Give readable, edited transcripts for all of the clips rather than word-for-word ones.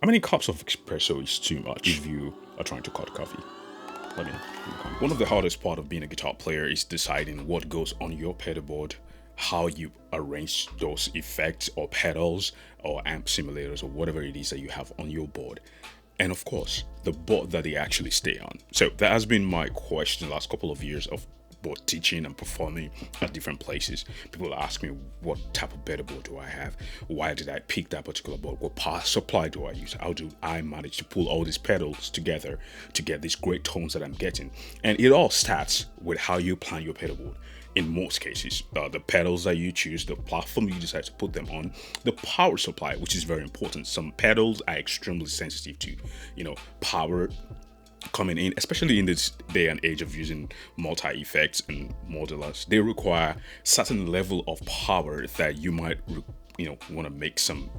How many cups of espresso is too much if you are trying to cut coffee? Let me know. One of the hardest part of being a guitar player is deciding what goes on your pedalboard, how you arrange those effects or pedals or amp simulators or whatever it is that you have on your board. And of course, the board that they actually stay on. So that has been my question the last couple of years of both teaching and performing at different places. People ask me, what type of pedalboard do I have? Why did I pick that particular board? What power supply do I use? How do I manage to pull all these pedals together to get these great tones that I'm getting? And it all starts with how you plan your pedalboard. In most cases, the pedals that you choose, the platform you decide to put them on, the power supply, which is very important. Some pedals are extremely sensitive to, power coming in, especially in this day and age of using multi-effects and modulars. They require certain level of power that you might want to make some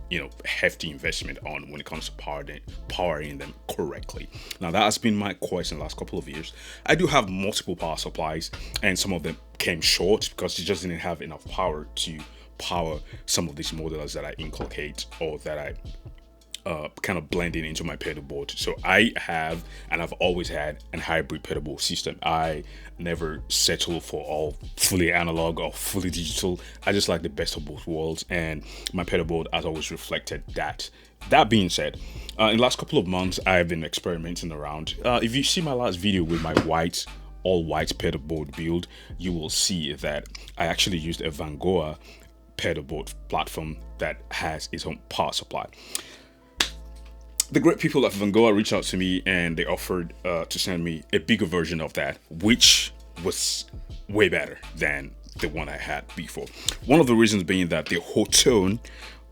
hefty investment on when it comes to powering them correctly. Now that has been my question the last couple of years. I do have multiple power supplies, and some of them came short because it just didn't have enough power to power some of these modulars that I inculcate or that I kind of blending into my pedalboard. So I have, and I've always had, an hybrid pedalboard system. I never settle for all fully analog or fully digital. I just like the best of both worlds, and my pedalboard has always reflected that. That being said, in the last couple of months, I've been experimenting around. If you see my last video with my all white pedalboard build, you will see that I actually used a Vangoa pedalboard platform that has its own power supply. The great people at Vangoa reached out to me and they offered to send me a bigger version of that, which was way better than the one I had before. One of the reasons being that the whole tone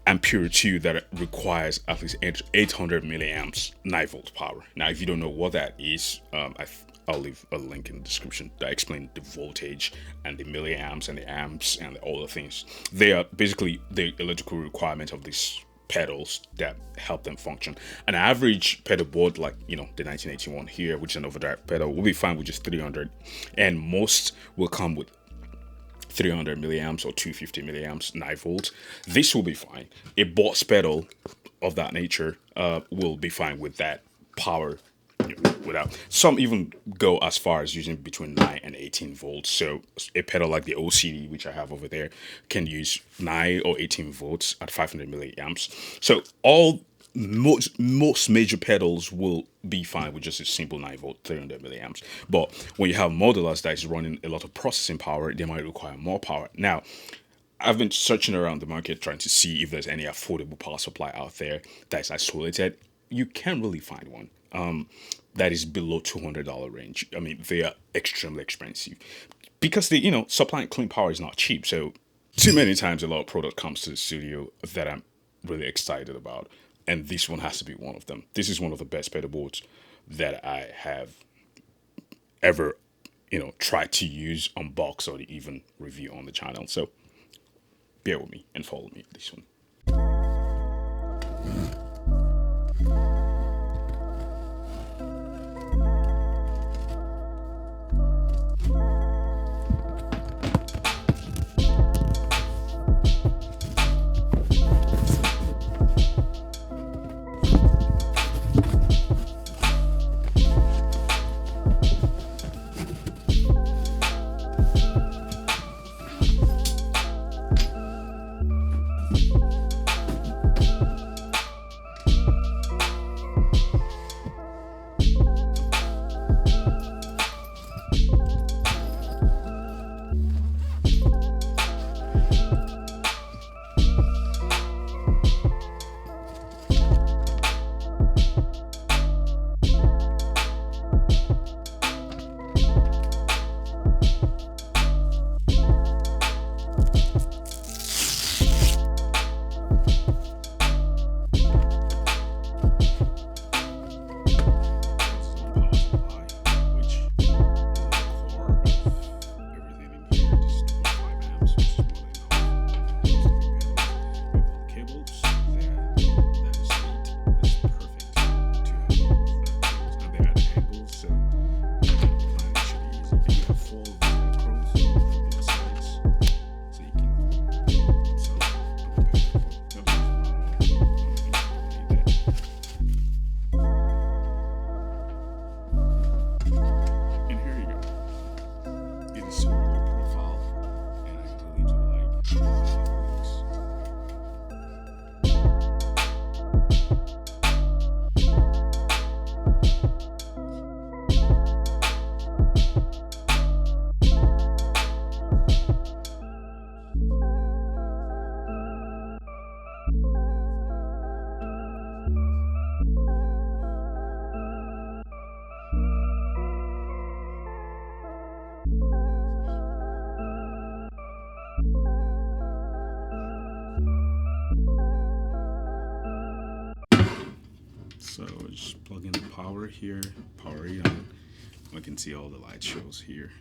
Ampere 2 that requires at least 800 milliamps 9-volt power. Now, if you don't know what that is, I'll leave a link in the description that explains the voltage and the milliamps and the amps and all the things. They are basically the electrical requirement of this pedals that help them function. An average pedal board like the 1981 here, which is an overdrive pedal, will be fine with just 300, and most will come with 300 milliamps or 250 milliamps 9-volt. This will be fine. A Boss pedal of that nature will be fine with that power. Without some even go as far as using between 9 and 18 volts. So a pedal like the OCD, which I have over there, can use 9 or 18 volts at 500 milliamps. So most major pedals will be fine with just a simple 9-volt 300 milliamps. But when you have modulars that is running a lot of processing power, they might require more power. Now, I've been searching around the market trying to see if there's any affordable power supply out there that is isolated. You can't really find one that is below $200 range. I mean, they are extremely expensive because supplying clean power is not cheap. So too many times a lot of product comes to the studio that I'm really excited about, and this one has to be one of them. This is one of the best pedalboards that I have ever tried to use, unbox, or even review on the channel. So bear with me and follow me on this one. So just plug in the power here, power it on. We can see all the light shows here.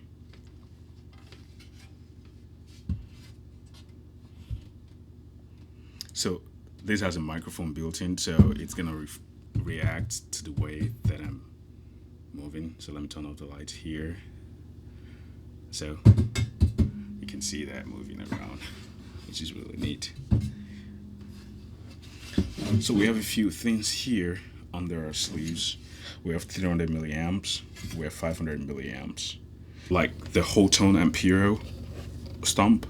So this has a microphone built in, so it's gonna react to the way that I'm moving. So let me turn off the lights here. So you can see that moving around, which is really neat. So we have a few things here under our sleeves. We have 300 milliamps, we have 500 milliamps. Like the whole tone Ampero stump,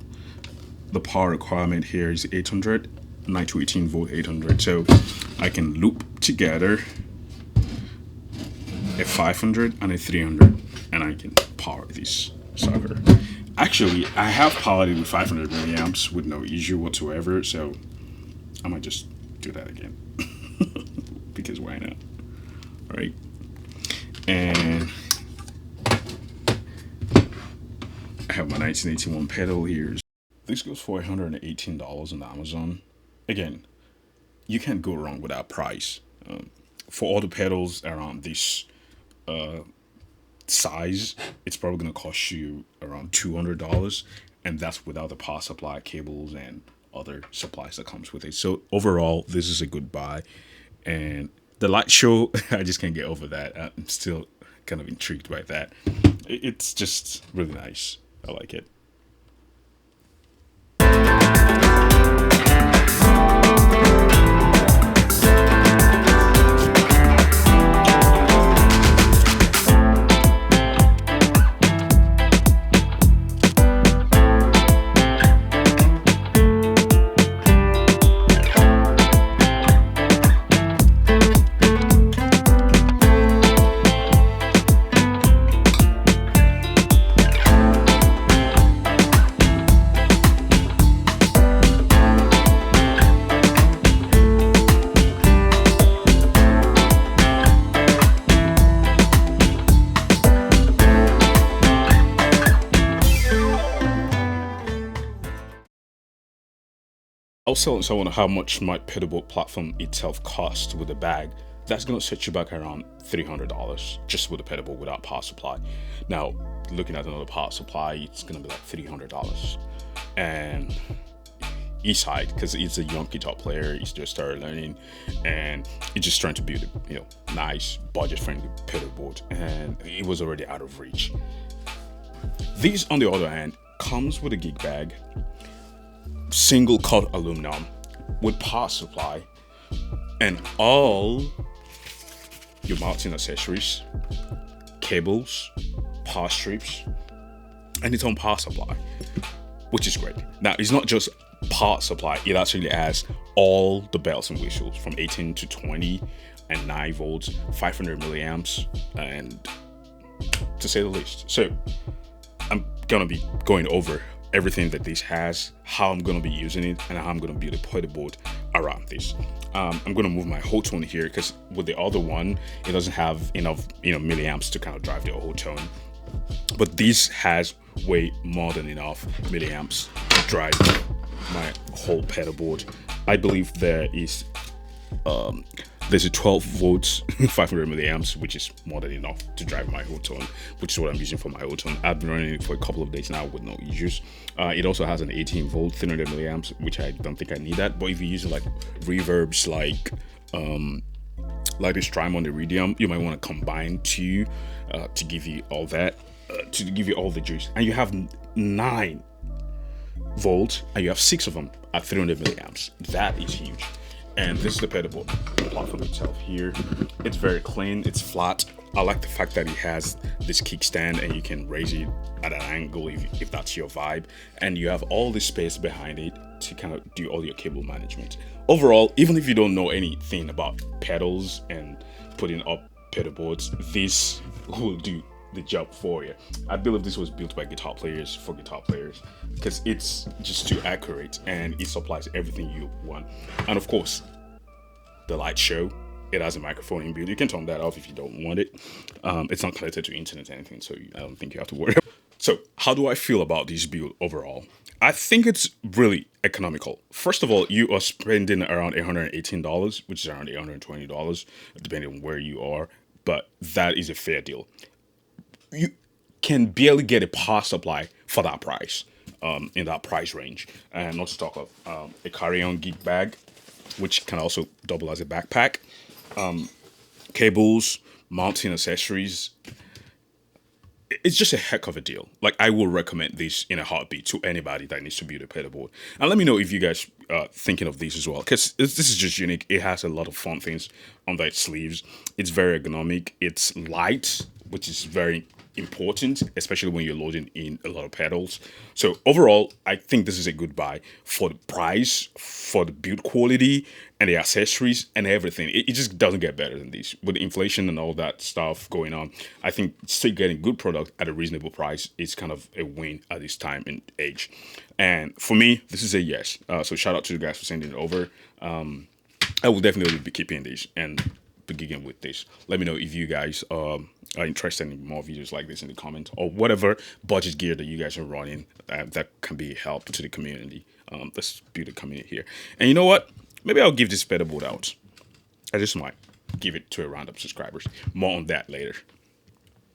the power requirement here is 800, 9 to 18 volt 800. So I can loop together a 500 and a 300 and I can power this sucker. Actually, I have powered it with 500 milliamps with no issue whatsoever, so I might just do that again because why not? All right, and I have my 1981 pedal here. This goes for $118 on Amazon. Again, you can't go wrong with that price. For all the pedals around this size, it's probably gonna cost you around $200, and that's without the power supply, cables, and other supplies that comes with it. So overall, this is a good buy. And the light show, I just can't get over that. I'm still kind of intrigued by that. It's just really nice. I like it. I was telling someone how much my pedalboard platform itself cost with a bag. That's gonna set you back around $300 just with a pedalboard without power supply. Now, looking at another power supply, it's gonna be like $300. And each side, because he's a young guitar player, he's just started learning, and he's just trying to build a nice budget-friendly pedalboard, and it was already out of reach. These, on the other hand, comes with a gig bag, single cut aluminum with power supply and all your mounting accessories, cables, power strips, and its own power supply, which is great. Now, it's not just power supply, it actually has all the bells and whistles from 18 to 20 and 9 volts, 500 milliamps, and to say the least. So I'm gonna be going over everything that this has, how I'm gonna be using it, and how I'm gonna build a pedalboard around this. I'm gonna move my whole tone here because with the other one, it doesn't have enough milliamps to kind of drive the whole tone. But this has way more than enough milliamps to drive my whole pedalboard. I believe there's a 12 volts 500 milliamps, which is more than enough to drive my whole tone, which is what I'm using for my whole tone. I've been running it for a couple of days now with no issues. It also has an 18 volt 300 milliamps, which I don't think I need that, but if you're using like reverbs like this Strymon Iridium, you might want to combine two to give you all that, to give you all the juice. And you have 9 volts and you have 6 of them at 300 milliamps. That is huge. And this is the pedalboard platform itself here. It's very clean, it's flat. I like the fact that it has this kickstand and you can raise it at an angle if that's your vibe. And you have all this space behind it to kind of do all your cable management. Overall, even if you don't know anything about pedals and putting up pedalboards, this will do the job for you. I believe this was built by guitar players for guitar players because it's just too accurate and it supplies everything you want. And of course, the light show, it has a microphone inbuilt. You can turn that off if you don't want it. It's not connected to internet or anything, so I don't think you have to worry. So, how do I feel about this build overall? I think it's really economical. First of all, you are spending around $818, which is around $820, depending on where you are. But that is a fair deal. You can barely get a power supply for that price, in that price range. And not to talk of a carry-on geek bag, which can also double as a backpack, cables, mounting accessories. It's just a heck of a deal. Like, I will recommend this in a heartbeat to anybody that needs to build a pedalboard. And let me know if you guys are thinking of this as well, because this is just unique. It has a lot of fun things under its sleeves. It's very ergonomic. It's light, which is very important, especially when you're loading in a lot of pedals. So overall, I think this is a good buy for the price, for the build quality, and the accessories and everything. It just doesn't get better than this. With inflation and all that stuff going on, I think still getting good product at a reasonable price is kind of a win at this time and age. And for me, this is a yes. So shout out to you guys for sending it over. I will definitely be keeping this and gigging with this. Let me know if you guys are interested in more videos like this in the comments, or whatever budget gear that you guys are running that can be help to the community. Let's build a community here. And you know what? Maybe I'll give this pedalboard out. I just might give it to a round of subscribers. More on that later.